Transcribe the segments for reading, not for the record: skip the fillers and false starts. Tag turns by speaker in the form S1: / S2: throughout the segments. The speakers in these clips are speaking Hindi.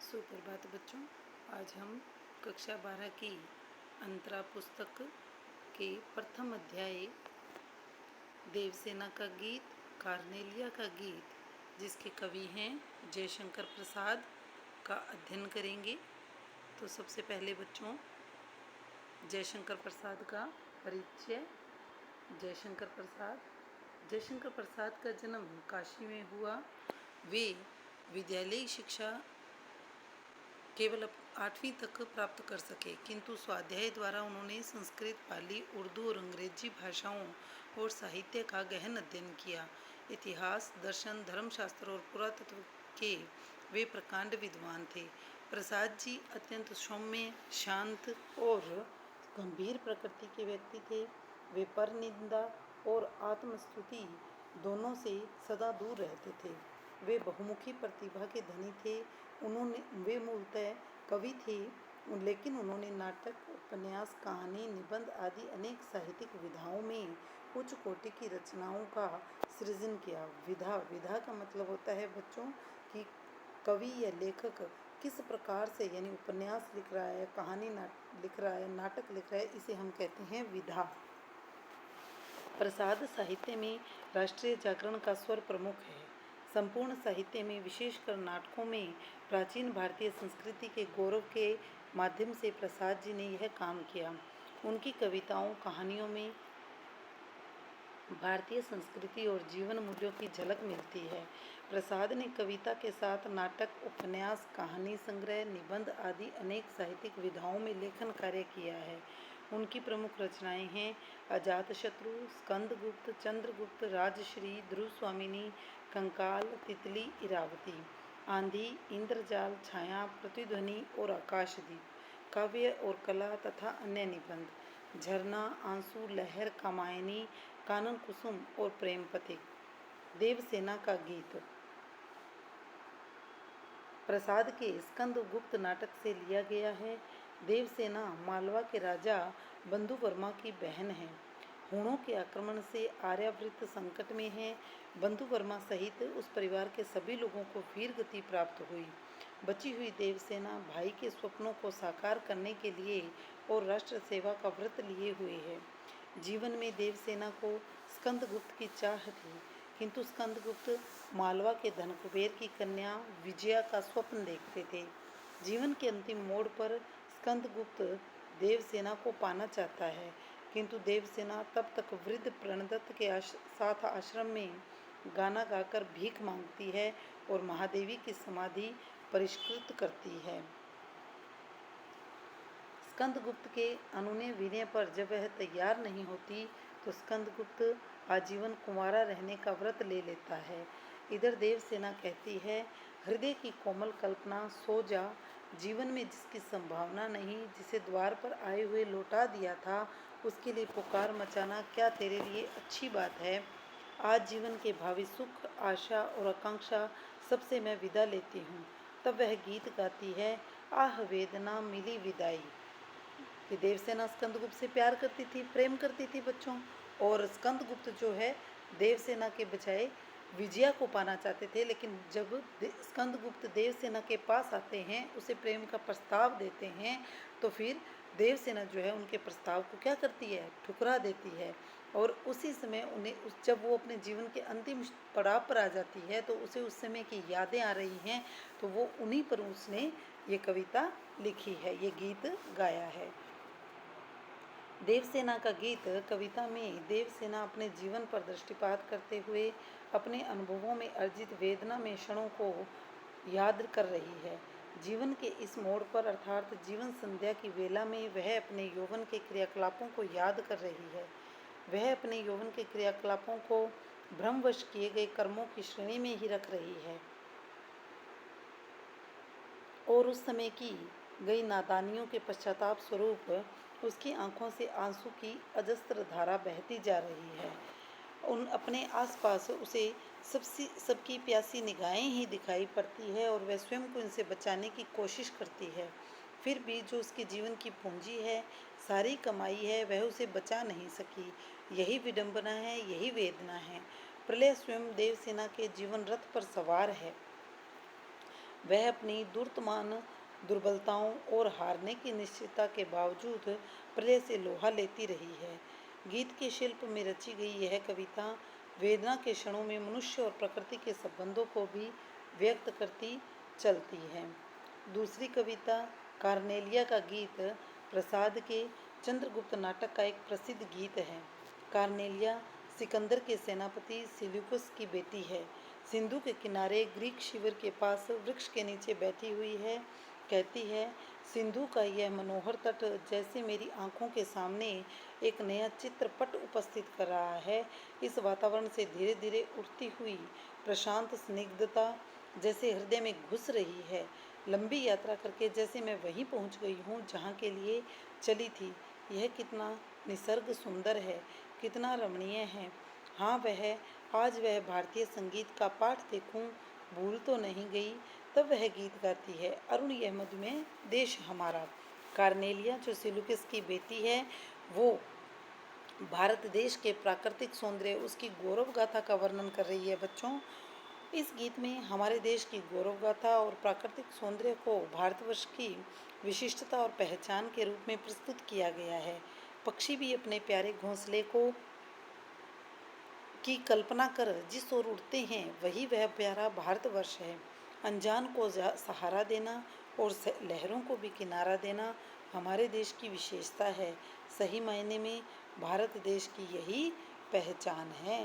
S1: सुप्रभात बच्चों। आज हम कक्षा 12 की अंतरा पुस्तक के प्रथम अध्याय देवसेना का गीत, कार्नेलिया का गीत, जिसके कवि हैं जयशंकर प्रसाद, का अध्ययन करेंगे। तो सबसे पहले बच्चों जयशंकर प्रसाद का परिचय। जयशंकर प्रसाद का जन्म काशी में हुआ। वे विद्यालयी शिक्षा केवल 8वीं तक प्राप्त कर सके, किंतु स्वाध्याय द्वारा उन्होंने संस्कृत, पाली, उर्दू और अंग्रेजी भाषाओं और साहित्य का गहन अध्ययन किया। इतिहास, दर्शन, धर्मशास्त्र और पुरातत्व के वे प्रकांड विद्वान थे। प्रसाद जी अत्यंत सौम्य, शांत और गंभीर प्रकृति के व्यक्ति थे। वे परनिंदा और आत्मस्तुति दोनों से सदा दूर रहते थे। वे बहुमुखी प्रतिभा के धनी थे। वे मूलतः कवि थे, लेकिन उन्होंने नाटक, उपन्यास, कहानी, निबंध आदि अनेक साहित्यिक विधाओं में उच्च कोटि की रचनाओं का सृजन किया। विधा का मतलब होता है बच्चों कि कवि या लेखक किस प्रकार से, यानी उपन्यास लिख रहा है, कहानी लिख रहा है, नाटक लिख रहा है, इसे हम कहते हैं विधा। प्रसाद साहित्य में राष्ट्रीय जागरण का स्वर प्रमुख है। संपूर्ण साहित्य में, विशेषकर नाटकों में, प्राचीन भारतीय संस्कृति के गौरव के माध्यम से प्रसाद जी ने यह काम किया। उनकी कविताओं, कहानियों में भारतीय संस्कृति और जीवन मूल्यों की झलक मिलती है। प्रसाद ने कविता के साथ नाटक, उपन्यास, कहानी संग्रह, निबंध आदि अनेक साहित्यिक विधाओं में लेखन कार्य किया है। उनकी प्रमुख रचनाएं हैं अजातशत्रु, स्कंदगुप्त, चंद्रगुप्त, राजश्री, ध्रुव स्वामिनी, कंकाल, तितली, इरावती, आंधी, इंद्रजाल, छाया, प्रतिध्वनि और आकाशदीप, काव्य और कला तथा अन्य निबंध, झरना, आंसू, लहर, कामायनी, कानन कुसुम और प्रेम पथिक। देवसेना का गीत प्रसाद के स्कंदगुप्त नाटक से लिया गया है। देवसेना मालवा के राजा बंधुवर्मा की बहन है। हूणों के आक्रमण से आर्यावृत संकट में है। बंधुवर्मा सहित उस परिवार के सभी लोगों को वीर गति प्राप्त हुई। बची हुई देवसेना भाई के स्वप्नों को साकार करने के लिए और राष्ट्र सेवा का व्रत लिए हुए है। जीवन में देवसेना को स्कंदगुप्त की चाह थी, किंतु स्कंदगुप्त मालवा के धन कुबेर की कन्या विजया का स्वप्न देखते थे। जीवन के अंतिम मोड़ पर स्कंदगुप्त देवसेना को पाना चाहता है, किंतु देवसेना तब तक वृद्ध प्रणदत्त के साथ आश्रम में गाना गाकर भीख मांगती है और महादेवी की समाधि परिष्कृत करती है। स्कंदगुप्त के अनुनय विनय पर जब वह तैयार नहीं होती तो स्कंदगुप्त आजीवन कुंवारा रहने का व्रत ले लेता है। इधर देवसेना कहती है, हृदय की कोमल कल्पना, सो जा। जीवन में जिसकी संभावना नहीं, जिसे द्वार पर आए हुए लौटा दिया था, उसके लिए पुकार मचाना क्या तेरे लिए अच्छी बात है। आज जीवन के भावी सुख, आशा और आकांक्षा सबसे मैं विदा लेती हूँ। तब वह गीत गाती है, आह वेदना मिली विदाई। कि देवसेना स्कंदगुप्त से प्यार करती थी, प्रेम करती थी बच्चों, और स्कंदगुप्त जो है देवसेना के बजाय विजया को पाना चाहते थे। लेकिन जब स्कंदगुप्त देवसेना के पास आते हैं, उसे प्रेम का प्रस्ताव देते हैं, तो फिर देवसेना जो है उनके प्रस्ताव को क्या करती है, ठुकरा देती है। और उसी समय उन्हें जब वो अपने जीवन के अंतिम पड़ाव पर आ जाती है, तो उसे उस समय की यादें आ रही हैं, तो वो उन्हीं पर उसने ये कविता लिखी है, ये गीत गाया है। देवसेना का गीत कविता में देवसेना अपने जीवन पर दृष्टिपात करते हुए अपने अनुभवों में अर्जित वेदना में क्षणों को याद कर रही है। जीवन के इस मोड़ पर, अर्थात जीवन संध्या की वेला में, वह अपने यौवन के क्रियाकलापों को याद कर रही है। वह अपने यौवन के क्रियाकलापों को भ्रमवश किए गए कर्मों की श्रेणी में ही रख रही है और उस समय की गई नादानियों के पश्चाताप स्वरूप उसकी आंखों से आंसू की अजस्त्र धारा बहती जा रही है। उन अपने आसपास उसे सबकी प्यासी निगाहें ही दिखाई पड़ती है और वह स्वयं को इनसे बचाने की कोशिश करती है। फिर भी जो उसके जीवन की पूंजी है, सारी कमाई है, वह उसे बचा नहीं सकी। यही विडंबना है, यही वेदना है। प्रलय स्वयं देवसेना के जीवन रथ पर सवार है। वह अपनी दुर्तमान दुर्बलताओं और हारने की निश्चितता के बावजूद प्रलय से लोहा लेती रही है। गीत के शिल्प में रची गई यह कविता वेदना के क्षणों में मनुष्य और प्रकृति के संबंधों को भी व्यक्त करती चलती है। दूसरी कविता कार्नेलिया का गीत प्रसाद के चंद्रगुप्त नाटक का एक प्रसिद्ध गीत है। कार्नेलिया सिकंदर के सेनापति सिल्यूकस की बेटी है। सिंधु के किनारे ग्रीक शिविर के पास वृक्ष के नीचे बैठी हुई है। कहती है, सिंधु का यह मनोहर तट जैसे मेरी आंखों के सामने एक नया चित्रपट उपस्थित कर रहा है। इस वातावरण से धीरे धीरे उठती हुई प्रशांत स्निग्धता जैसे हृदय में घुस रही है। लंबी यात्रा करके जैसे मैं वहीं पहुंच गई हूँ जहाँ के लिए चली थी। यह कितना निसर्ग सुंदर है, कितना रमणीय है। हाँ, आज वह भारतीय संगीत का पाठ देखूं, भूल तो नहीं गई। तब वह गीत गाती है, अरुण यह मधुमेह देश हमारा। कार्नेलिया जो सिलूकस की बेटी है, वो भारत देश के प्राकृतिक सौंदर्य, उसकी गौरव गाथा का वर्णन कर रही है बच्चों। इस गीत में हमारे देश की गौरव गाथा और प्राकृतिक सौंदर्य को भारतवर्ष की विशिष्टता और पहचान के रूप में प्रस्तुत किया गया है। पक्षी भी अपने प्यारे घोंसले को की कल्पना कर जिस ओर उड़ते हैं, वही वह प्यारा भारतवर्ष है। अनजान को सहारा देना और लहरों को भी किनारा देना हमारे देश की विशेषता है। सही मायने में भारत देश की यही पहचान है।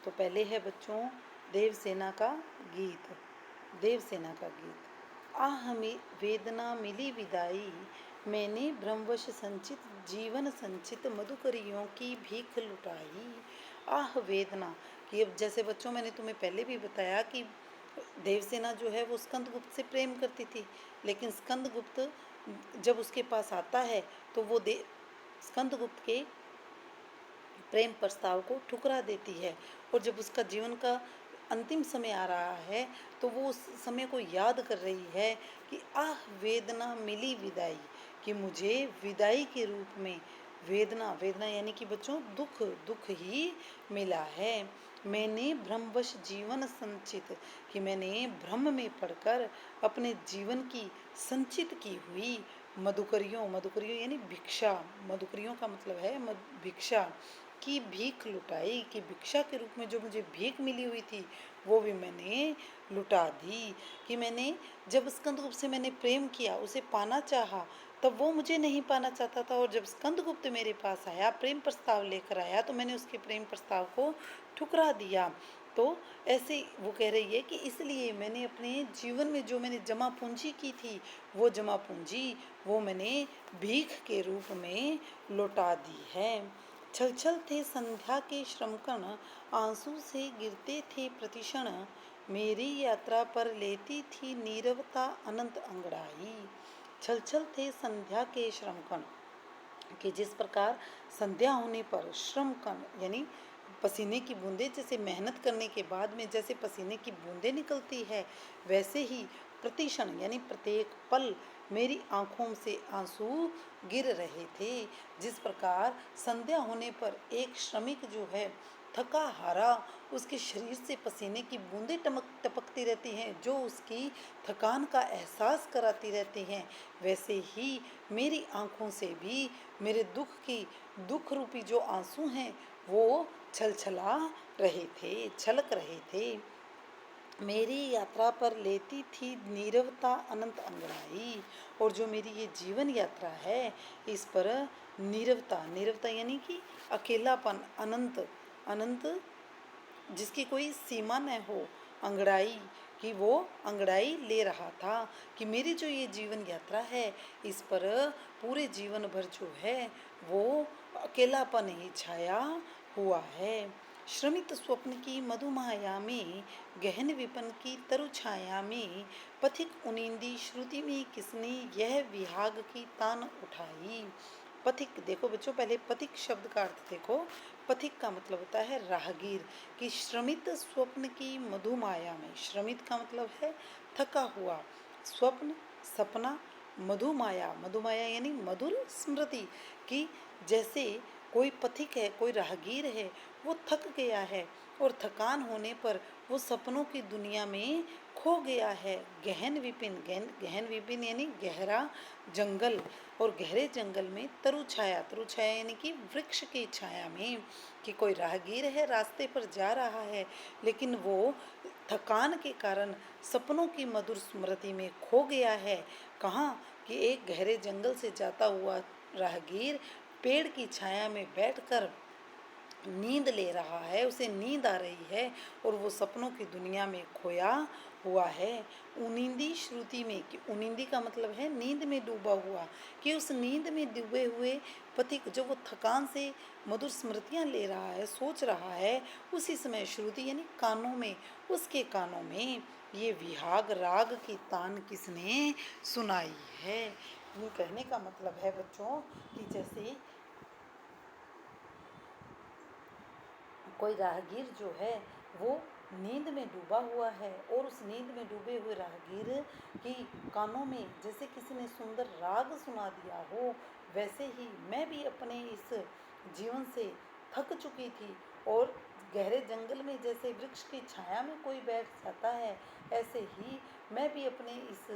S1: तो पहले है बच्चों देवसेना का गीत। देवसेना का गीत। आह वेदना मिली विदाई, मैंने भ्रमवश संचित जीवन संचित मधुकरियों की भीख लुटाई। आह वेदना कि अब जैसे बच्चों मैंने तुम्हें पहले भी बताया कि देवसेना जो है वो स्कंदगुप्त से प्रेम करती थी, लेकिन स्कंदगुप्त जब उसके पास आता है तो वो स्कंदगुप्त के प्रेम प्रस्ताव को ठुकरा देती है। और जब उसका जीवन का अंतिम समय आ रहा है तो वो उस समय को याद कर रही है कि आह वेदना मिली विदाई, कि मुझे विदाई के रूप में वेदना, वेदना यानी कि बच्चों दुख, दुख ही मिला है। मैंने भ्रमवश जीवन संचित, कि मैंने भ्रम में पड़कर अपने जीवन की संचित की हुई मधुकरियों, मधुकरियों यानी भिक्षा, मधुकरियों का मतलब है भिक्षा की भीख लुटाई, कि भिक्षा के रूप में जो मुझे भीख मिली हुई थी वो भी मैंने लुटा दी। कि मैंने जब स्कंदगुप्त से मैंने प्रेम किया, उसे पाना चाहा, तब वो मुझे नहीं पाना चाहता था, और जब स्कंदगुप्त मेरे पास आया, प्रेम प्रस्ताव लेकर आया, तो मैंने उसके प्रेम प्रस्ताव को ठुकरा दिया। तो ऐसे वो कह रही है कि इसलिए मैंने अपने जीवन में जो मैंने जमा पूंजी की थी, वो जमा पूंजी वो मैंने भीख के रूप में लौटा दी है। छल छल थे संध्या के श्रमकण, आंसू से गिरते थे प्रतिक्षण, मेरी यात्रा पर लेती थी नीरवता अनंत अंगड़ाई। छल छल थे संध्या के श्रमकण, कि जिस प्रकार संध्या होने पर श्रमकण यानी पसीने की बूंदें, जैसे मेहनत करने के बाद में जैसे पसीने की बूंदें निकलती है, वैसे ही प्रतिक्षण यानी प्रत्येक पल मेरी आंखों से आंसू गिर रहे थे। जिस प्रकार संध्या होने पर एक श्रमिक जो है थका हारा, उसके शरीर से पसीने की बूंदें टपकती रहती हैं, जो उसकी थकान का एहसास कराती रहती हैं, वैसे ही मेरी आंखों से भी मेरे दुख रूपी जो आंसू हैं वो छलछला रहे थे, छलक रहे थे। मेरी यात्रा पर लेती थी नीरवता अनंत अंगड़ाई, और जो मेरी ये जीवन यात्रा है, इस पर नीरवता, नीरवता यानी कि अकेलापन, अनंत, अनंत जिसकी कोई सीमा न हो, अंगड़ाई, कि वो अंगड़ाई ले रहा था। कि मेरी जो ये जीवन यात्रा है, इस पर पूरे जीवन भर जो है वो अकेलापन ही छाया हुआ है। श्रमित स्वप्न की मधुमाया में, गहन विपन की तरु छाया में, पथिक उनिंदी श्रुति में किसने यह विहाग की तान उठाई। पथिक, देखो बच्चों पहले पथिक शब्द का अर्थ देखो। पथिक का मतलब होता है राहगीर। कि श्रमित स्वप्न की मधुमाया में, श्रमित का मतलब है थका हुआ, स्वप्न सपना, मधुमाया, मधुमाया यानी मधुर स्मृति। कि जैसे कोई पथिक है, कोई राहगीर है, वो थक गया है और थकान होने पर वो सपनों की दुनिया में खो गया है। गहन विपिन यानी गहरा जंगल, और गहरे जंगल में तरु छाया यानी कि वृक्ष की छाया में, कि कोई राहगीर है, रास्ते पर जा रहा है, लेकिन वो थकान के कारण सपनों की मधुर स्मृति में खो गया है। कहाँ कि एक गहरे जंगल से जाता हुआ राहगीर पेड़ की छाया में बैठकर नींद ले रहा है, उसे नींद आ रही है और वो सपनों की दुनिया में खोया हुआ है। उनिंदी श्रुति में, कि उनिंदी का मतलब है नींद में डूबा हुआ, कि उस नींद में डूबे हुए पति को, जब वो थकान से मधुर स्मृतियां ले रहा है, सोच रहा है, उसी समय श्रुति यानी कानों में, उसके कानों में ये विहाग राग की तान किसने सुनाई है। यूँ कहने का मतलब है बच्चों कि जैसे कोई राहगीर जो है वो नींद में डूबा हुआ है, और उस नींद में डूबे हुए राहगीर की कानों में जैसे किसी ने सुंदर राग सुना दिया हो, वैसे ही मैं भी अपने इस जीवन से थक चुकी थी, और गहरे जंगल में जैसे वृक्ष की छाया में कोई बैठ जाता है, ऐसे ही मैं भी अपने इस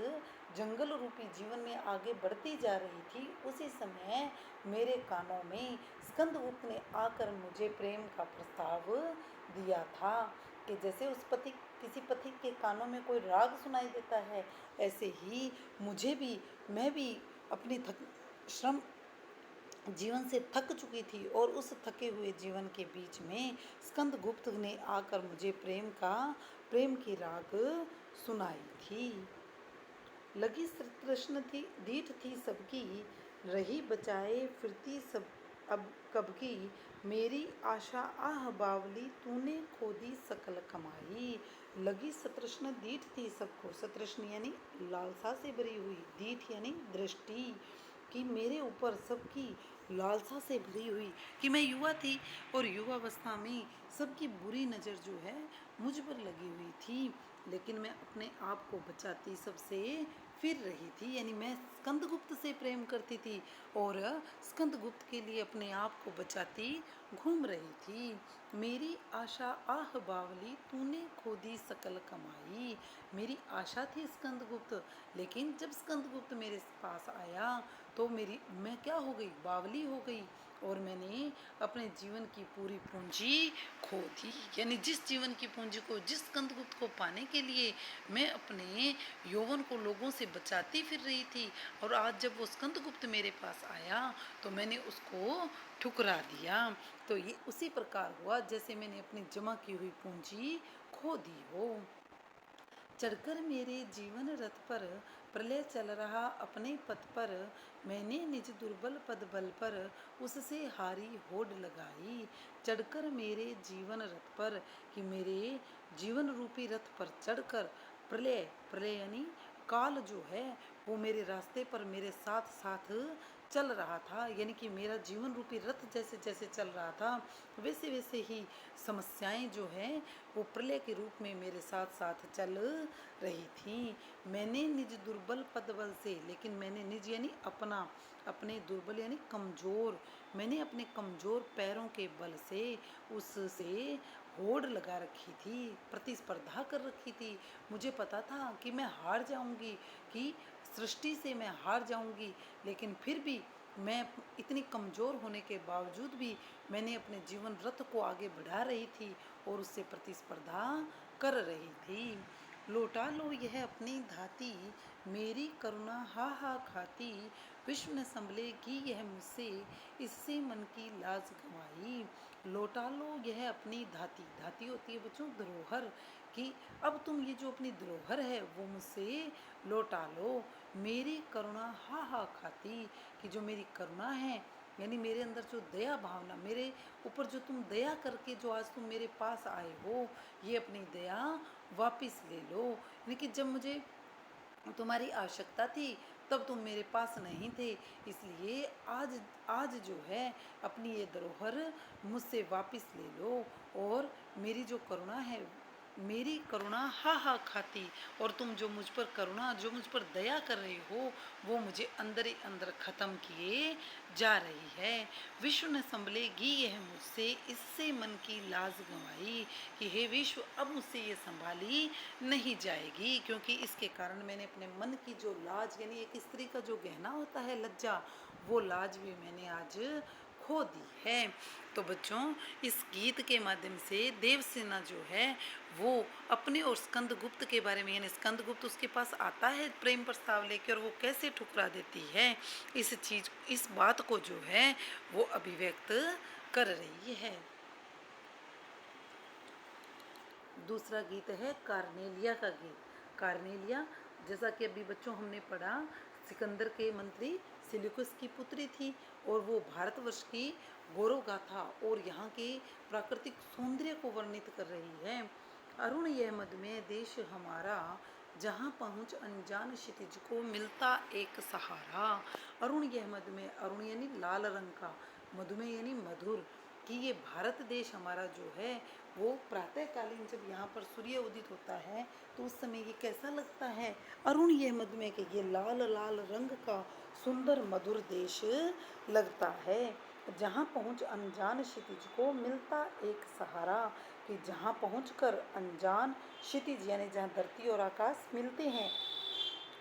S1: जंगल रूपी जीवन में आगे बढ़ती जा रही थी। उसी समय मेरे कानों में स्कंदगुप्त ने आकर मुझे प्रेम का प्रस्ताव दिया था, कि जैसे उस पति किसी पथिक के कानों में कोई राग सुनाई देता है, ऐसे ही मुझे भी, मैं भी अपनी श्रम जीवन से थक चुकी थी, और उस थके हुए जीवन के बीच में स्कंदगुप्त ने आकर मुझे प्रेम की राग सुनाई थी। लगी तृष्ण थी, दीठ थी सबकी, रही बचाए फिरती सब अब कब की, मेरी आशा आह बावली, तूने खो दी सकल कमाई। लगी सतृष्ण, दीठ थी सबको, सतृष्ण यानी लालसा से भरी हुई, दीठ यानी दृष्टि, कि मेरे ऊपर सबकी लालसा से भरी हुई, कि मैं युवा थी और युवावस्था में सबकी बुरी नज़र जो है मुझ पर लगी हुई थी, लेकिन मैं अपने आप को बचाती सबसे फिर रही थी, यानी मैं स्कंदगुप्त से प्रेम करती थी और स्कंदगुप्त के लिए अपने आप को बचाती घूम रही थी। मेरी आशा आह बावली, तूने खो दी सकल कमाई। मेरी आशा थी स्कंदगुप्त, लेकिन जब स्कंदगुप्त मेरे पास आया तो मैं क्या हो गई, बावली हो गई, और मैंने अपने जीवन की पूरी पूंजी खो दी। यानी जिस जीवन की पूंजी को, जिस स्कंदगुप्त को पाने के लिए मैं अपने यौवन को लोगों से बचाती फिर रही थी, और आज जब वो स्कंदगुप्त मेरे पास आया तो मैंने उसको ठुकरा दिया। तो ये उसी प्रकार हुआ जैसे मैंने अपनी जमा की हुई पूंजी खो दी हो। चढ़कर मेरे जीवन रथ पर, प्रलय चल रहा अपने पथ पर, मैंने निज दुर्बल पद बल पर, उससे हारी होड़ लगाई। चढ़कर मेरे जीवन रथ पर, कि मेरे जीवन रूपी रथ पर चढ़कर, प्रलय, प्रलय यानी काल जो है वो मेरे रास्ते पर मेरे साथ साथ चल रहा था, यानी कि मेरा जीवन रूपी रथ जैसे जैसे चल रहा था, वैसे वैसे ही समस्याएं जो हैं वो प्रलय के रूप में मेरे साथ साथ चल रही थी। मैंने निज दुर्बल पदबल से, लेकिन मैंने निज यानी अपना, अपने दुर्बल यानी कमज़ोर, मैंने अपने कमज़ोर पैरों के बल से उससे होड़ लगा रखी थी, प्रतिस्पर्धा कर रखी थी। मुझे पता था कि मैं हार जाऊंगी, कि सृष्टि से मैं हार जाऊंगी, लेकिन फिर भी मैं इतनी कमज़ोर होने के बावजूद भी मैंने अपने जीवन रथ को आगे बढ़ा रही थी और उससे प्रतिस्पर्धा कर रही थी। लौटा लो यह अपनी धाती, मेरी करुणा हा हा खाती, विश्व न संभलेगी यह मुझसे, इससे मन की लाज गंवाई। लौटा लो यह अपनी धाती, धाती होती है बच्चों धरोहर, कि अब तुम ये जो अपनी धरोहर है वो मुझसे लौटा लो। मेरी करुणा हा हा खाती, कि जो मेरी करुणा है, यानी मेरे अंदर जो दया भावना, मेरे ऊपर जो तुम दया करके जो आज तुम मेरे पास आए हो, ये अपनी दया वापस ले लो। यानी कि जब मुझे तुम्हारी आवश्यकता थी तब तुम मेरे पास नहीं थे, इसलिए आज आज जो है अपनी ये धरोहर मुझसे वापस ले लो, और मेरी जो करुणा है मेरी करुणा हा हा खाती, और तुम जो मुझ पर करुणा, जो मुझ पर दया कर रही हो, वो मुझे अंदर ही अंदर खत्म किए जा रही है। विश्व न संभलेगी यह मुझसे, इससे मन की लाज गंवाई, कि हे विश्व, अब मुझसे ये संभाली नहीं जाएगी, क्योंकि इसके कारण मैंने अपने मन की जो लाज, यानी एक स्त्री का जो गहना होता है लज्जा, वो लाज भी मैंने आज खो दी है। तो बच्चों, इस गीत के माध्यम से देवसेना जो है वो अपने और स्कंदगुप्त के बारे में, यानी स्कंदगुप्त उसके पास आता है प्रेम प्रस्ताव लेकर, और वो कैसे ठुकरा देती है, इस बात को जो है वो अभिव्यक्त कर रही है। दूसरा गीत है कार्नेलिया का गीत। कार्नेलिया, जैसा कि अभी बच्चों हमने पढ़ा, सिकंदर के मंत्री सिलिकुस की पुत्री थी, और वो भारतवर्ष की गौरव गाथा और यहाँ के प्राकृतिक सौंदर्य को वर्णित कर रही है। अरुण यह मधुमेह देश हमारा, जहाँ पहुँच अनजान क्षितिज को मिलता एक सहारा। अरुण यह मधुमेह, अरुण यानी लाल रंग का, मधुमेह यानी मधुर, कि ये भारत देश हमारा जो है वो प्रातःकालीन जब यहाँ पर सूर्य उदित होता है तो उस समय ये कैसा लगता है, अरुण यह मधुमेह के, ये लाल लाल रंग का सुंदर मधुर देश लगता है। जहाँ पहुँच अनजान क्षितिज को मिलता एक सहारा, कि जहाँ पहुँचकर अनजान क्षितिज, यानी जहाँ धरती और आकाश मिलते हैं,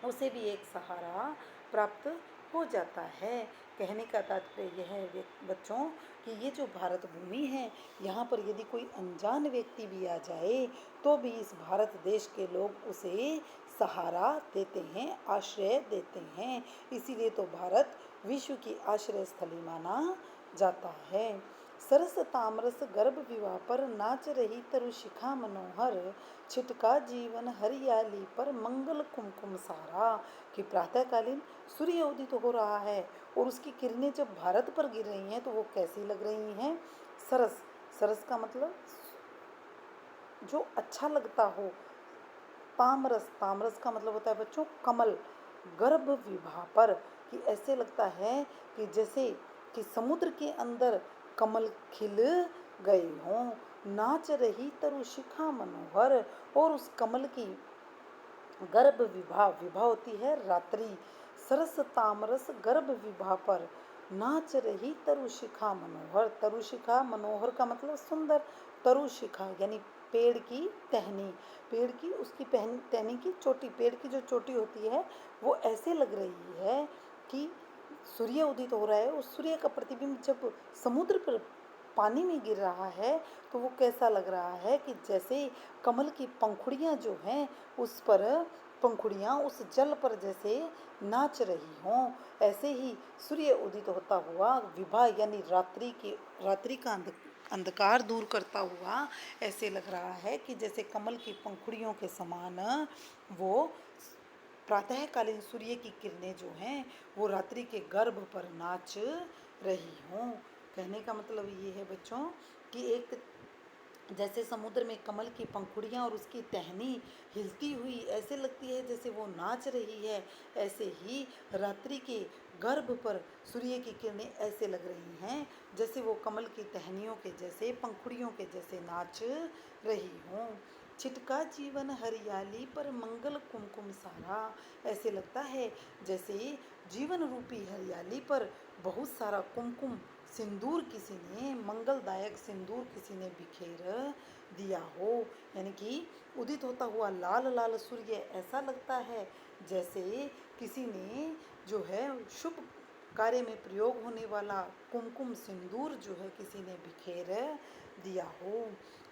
S1: उसे भी एक सहारा प्राप्त हो जाता है। कहने का तात्पर्य यह है बच्चों कि ये जो भारत भूमि है, यहाँ पर यदि कोई अनजान व्यक्ति भी आ जाए तो भी इस भारत देश के लोग उसे सहारा देते हैं, आश्रय देते हैं। इसीलिए तो भारत विश्व की आश्रय स्थली माना जाता है। सरस तामरस गर्भ विवाह पर नाच रही तरु शिखा मनोहर, छिटका जीवन हरियाली पर मंगल कुमकुम सारा, कि प्रातःकालीन सूर्य उदित हो रहा है और उसकी किरणें जब भारत पर गिर रही हैं तो वो कैसी लग रही हैं। सरस, सरस का मतलब जो अच्छा लगता हो। तामरस, तामरस का मतलब होता है बच्चों कमल। गर्भ विवाह पर, कि ऐसे लगता है कि जैसे कि समुद्र के अंदर कमल खिल गए हों। नाच रही तरु शिखा मनोहर, और उस कमल की गर्भ विवाह, विवाह होती है रात्रि, सरस तामरस गर्भ विवाह पर नाच रही तरुशिखा मनोहर। तरुशिखा मनोहर का मतलब सुंदर, तरुशिखा यानी पेड़ की टहनी, पेड़ की उसकी टहनी की चोटी, पेड़ की जो चोटी होती है वो ऐसे लग रही है कि सूर्य उदित हो रहा है, उस सूर्य का प्रतिबिंब जब समुद्र पर पानी में गिर रहा है तो वो कैसा लग रहा है कि जैसे कमल की पंखुड़ियाँ जो हैं उस पर, पंखुड़ियाँ उस जल पर जैसे नाच रही हों, ऐसे ही सूर्य उदित होता हुआ विवाह यानी रात्रि का अंधकार दूर करता हुआ ऐसे लग रहा है कि जैसे कमल की पंखुड़ियों के समान वो प्रातःकालीन सूर्य की किरणें जो हैं वो रात्रि के गर्भ पर नाच रही हों। कहने का मतलब ये है बच्चों कि एक जैसे समुद्र में कमल की पंखुड़ियाँ और उसकी टहनी हिलती हुई ऐसे लगती है जैसे वो नाच रही है, ऐसे ही रात्रि के गर्भ पर सूर्य की किरणें ऐसे लग रही हैं जैसे वो कमल की टहनियों के जैसे, पंखुड़ियों के जैसे नाच रही हों। छिटका जीवन हरियाली पर मंगल कुमकुम सारा, ऐसे लगता है जैसे जीवन रूपी हरियाली पर बहुत सारा कुमकुम सिंदूर किसी ने, मंगलदायक सिंदूर किसी ने बिखेर दिया हो। यानी कि उदित होता हुआ लाल लाल सूर्य ऐसा लगता है जैसे किसी ने जो है शुभ कार्य में प्रयोग होने वाला कुमकुम सिंदूर जो है किसी ने बिखेर दिया हो।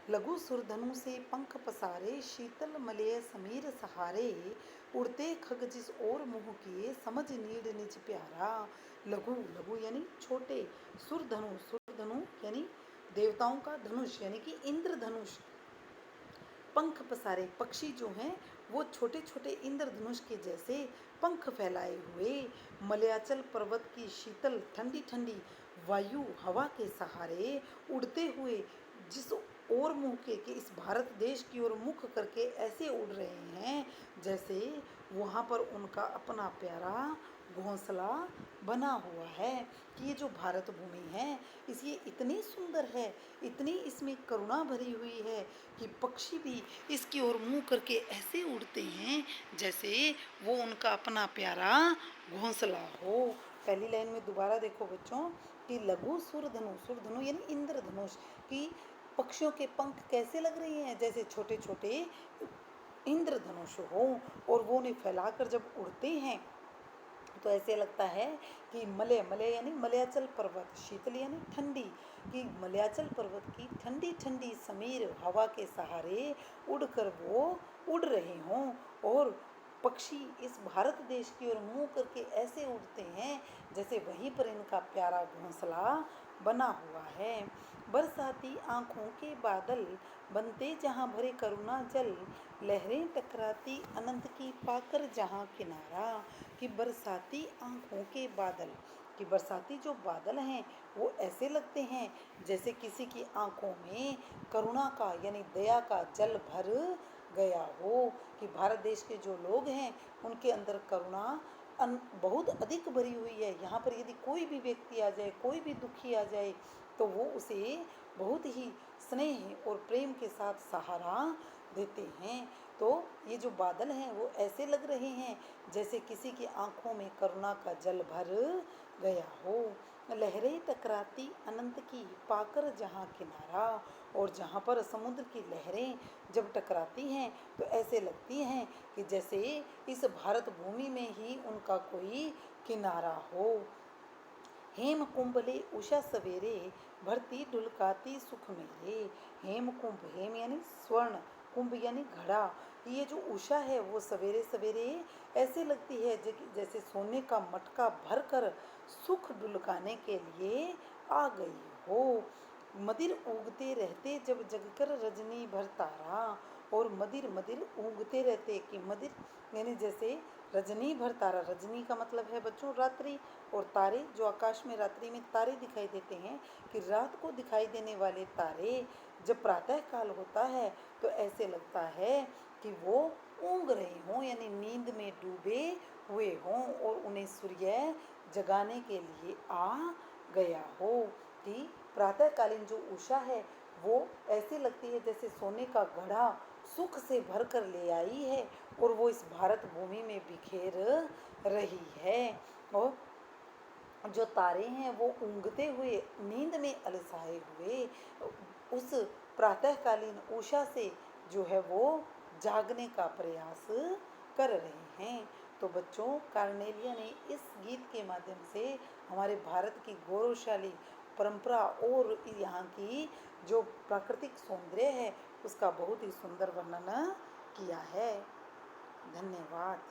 S1: लघु सुरधनु से पंख पसारे, शीतल मलय समीर सहारे, उड़ते खग जिस ओर मुँह किए, समझ नीड निज प्यारा। लघु, लघु यानी छोटे, सुरधनु, सुरधनु यानी देवताओं का धनुष यानी कि इंद्रधनुष, पंख पसारे, पक्षी जो हैं वो छोटे छोटे इंद्रधनुष के जैसे पंख फैलाए हुए, मलयाचल पर्वत की शीतल ठंडी ठंडी वायु हवा के सहारे उड़ते हुए जिस ओर मुँह के इस भारत देश की ओर मुख करके ऐसे उड़ रहे हैं जैसे वहाँ पर उनका अपना प्यारा घोंसला बना हुआ है। कि ये जो भारत भूमि है इस ये इतनी सुंदर है, इतनी इसमें करुणा भरी हुई है कि पक्षी भी इसकी ओर मुँह करके ऐसे उड़ते हैं जैसे वो उनका अपना प्यारा घोंसला हो। पहली लाइन में दोबारा देखो बच्चों कि लघु सुरधनु, सुरधनु यानी इंद्रधनुष, कि पक्षियों के पंख कैसे लग रहे हैं जैसे छोटे छोटे इंद्रधनुष हो, और वो उन्हें फैलाकर जब उड़ते हैं तो ऐसे लगता है कि मलय, मलय यानी मलयाचल पर्वत, शीतल यानी ठंडी, कि मलयाचल पर्वत की ठंडी ठंडी समीर हवा के सहारे उड़कर वो उड़ रहे हों। और पक्षी इस भारत देश की ओर मुंह करके ऐसे उड़ते हैं जैसे वहीं पर इनका प्यारा घोंसला बना हुआ है। बरसाती आँखों के बादल बनते जहाँ भरे करुणा जल, लहरें टकराती अनंत की पाकर जहाँ किनारा। कि बरसाती आँखों के बादल, कि बरसाती जो बादल हैं वो ऐसे लगते हैं जैसे किसी की आँखों में करुणा का यानी दया का जल भर गया हो। कि भारत देश के जो लोग हैं उनके अंदर करुणा बहुत अधिक भरी हुई है। यहाँ पर यदि कोई भी व्यक्ति आ जाए, कोई भी दुखी आ जाए तो वो उसे बहुत ही स्नेह और प्रेम के साथ सहारा देते हैं। तो ये जो बादल हैं वो ऐसे लग रहे हैं जैसे किसी की आंखों में करुणा का जल भर गया हो। लहरें टकराती अनंत की पाकर जहाँ किनारा, और जहाँ पर समुद्र की लहरें जब टकराती हैं तो ऐसे लगती हैं कि जैसे इस भारत भूमि में ही उनका कोई किनारा हो। हेम कुंभले उषा सवेरे, भरती ढुलकाती सुख मेरे। हेम कुंभ, हेम यानी स्वर्ण, कुंभ यानी घड़ा। ये जो उषा है वो सवेरे सवेरे ऐसे लगती है जैसे सोने का मटका भरकर सुख ढुलकाने के लिए आ गई हो। मदिर उगते रहते जब जगकर रजनी भर तारा, और मदिर, मदिर उगते रहते, कि मदिर यानी जैसे रजनी भर तारा, रजनी का मतलब है बच्चों रात्रि, और तारे जो आकाश में रात्रि में तारे दिखाई देते हैं, कि रात को दिखाई देने वाले तारे जब प्रातः काल होता है तो ऐसे लगता है कि वो ऊँग रहे हों यानी नींद में डूबे हुए हों, और उन्हें सूर्य जगाने के लिए आ गया हो। कि प्रातःकालीन जो उषा है वो ऐसे लगती है जैसे सोने का घड़ा सुख से भर कर ले आई है, और वो इस भारत भूमि में बिखेर रही है। और जो तारे हैं वो ऊँगते हुए नींद में अलसाए हुए उस प्रातःकालीन उषा से जो है वो जागने का प्रयास कर रहे हैं। तो बच्चों, कार्नेलिया ने इस गीत के माध्यम से हमारे भारत की गौरवशाली परंपरा और यहाँ की जो प्राकृतिक सौंदर्य है उसका बहुत ही सुंदर वर्णन किया है। धन्यवाद।